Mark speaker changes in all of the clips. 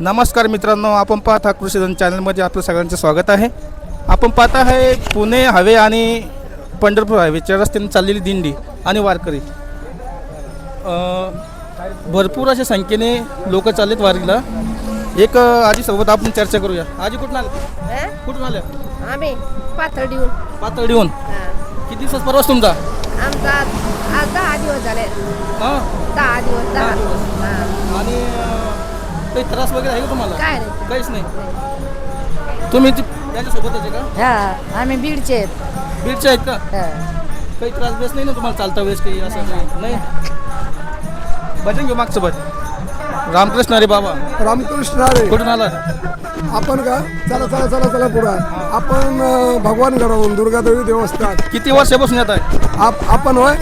Speaker 1: नमस्कार मित्रांनो, आपण पाहता कृषीधन चॅनलमध्ये आपलं सगळ्यांचं स्वागत आहे. आपण पाहत आहे पुणे हायवे आणि पंढरपूर हायवेच्या रस्त्याने चाललेली दिंडी आणि वारकरी. भरपूर अशा संख्येने लोक चाललेत वारीला. एक आजीसोबत आपण चर्चा करूया. आजी कुठून आले? कुठून आल्या?
Speaker 2: आम्ही पाथर्डीहून.
Speaker 1: पाथर्डीहून. किती दिवस प्रवास तुमचा?
Speaker 2: आमचा आज 10 दिवस झाले.
Speaker 1: हां,
Speaker 2: 10 दिवस. 10 दिवस.
Speaker 1: आणि काही त्रास वगैरे आहे का तुम्हाला?
Speaker 2: काय नाही.
Speaker 1: काहीच नाही. तुम्ही त्यांच्यासोबतच आहे का?
Speaker 2: हा, आम्ही बीडचे आहेत.
Speaker 1: बीडचे आहेत का?
Speaker 2: हा.
Speaker 1: काही त्रास बेस नाही ना तुम्हाला चालता वेळेस काही असं काही नाही? भजन घेऊ मागचं भजन. रामकृष्ण हरी बाबा.
Speaker 3: रामकृष्ण हरी.
Speaker 1: कुठून आला?
Speaker 3: आपण का चला चला चला चला पुढं. आपण भगवानगडावरून दुर्गादेवी देवस्थान.
Speaker 1: किती वर्षापासून येत आहे?
Speaker 3: आपण होय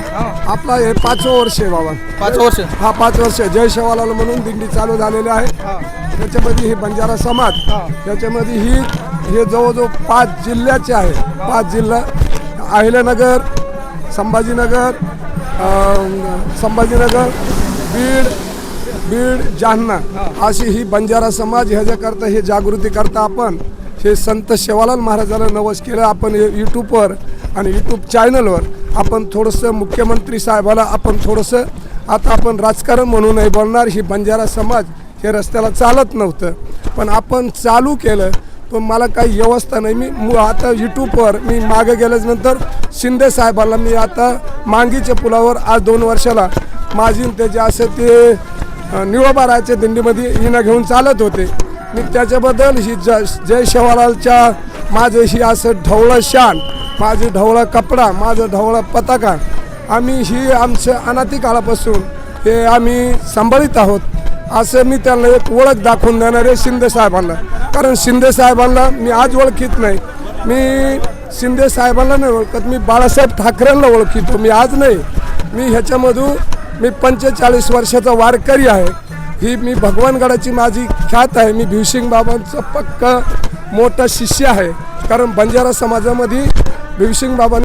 Speaker 3: आपला हे 5वं वर्ष आहे बाबा.
Speaker 1: 5 वर्ष.
Speaker 3: हा 5 वर्ष जय शेवालाल म्हणून दिंडी चालू झालेली आहे. त्याच्यामध्ये ही बंजारा समाज, त्याच्यामध्ये हे जवळजवळ 5 जिल्ह्याचे आहे. 5 जिल्हा अहिल्यानगर, संभाजीनगर, बीड, जालना अशी ही बंजारा समाज. ह्याच्याकरता हे जागृती करता आपण हे संत शेवालाल महाराजाला नवस केलं. आपण यूट्यूबवर आणि यूट्यूब चॅनलवर आपण थोडंसं मुख्यमंत्री साहेबाला आपण थोडंसं आता आपण राजकारण म्हणून नाही बोलणार. ही बंजारा समाज हे रस्त्याला चालत नव्हतं, पण आपण चालू केलं. पण मला काही व्यवस्था नाही. मी आता यूट्यूबवर मी मागे गेल्यानंतर शिंदे साहेबांना मी आता मांगीच्या पुलावर आज 2 वर्षाला माझी त्याचे असं ते निळोबाराच्या दिंडीमध्ये हिनं घेऊन चालत होते. मी त्याच्याबद्दल ही जय शेवालालच्या माझं ही असं ढवळं शान, माझी ढवळा कपडा, माझं ढवळा पताका आम्ही ही आमच्या अनादी काळापासून हे आम्ही सांभाळीत आहोत. असं मी त्यांना एक ओळख दाखवून देणार आहे शिंदे साहेबांना. कारण शिंदे साहेबांना मी आज ओळखीत नाही. मी शिंदे साहेबांना नाही ओळखत, मी बाळासाहेब ठाकरेंना ओळखीतो. मी आज नाही, मी ह्याच्यामधून मी 45 वर्षाचा वारकरी आहे. ही मी भगवानगडाची माझी ख्यात आहे. मी भिवसिंग बाबांचं पक्का मोठा शिष्य आहे. कारण बंजारा समाजामध्ये भिवसिंग बाबांनी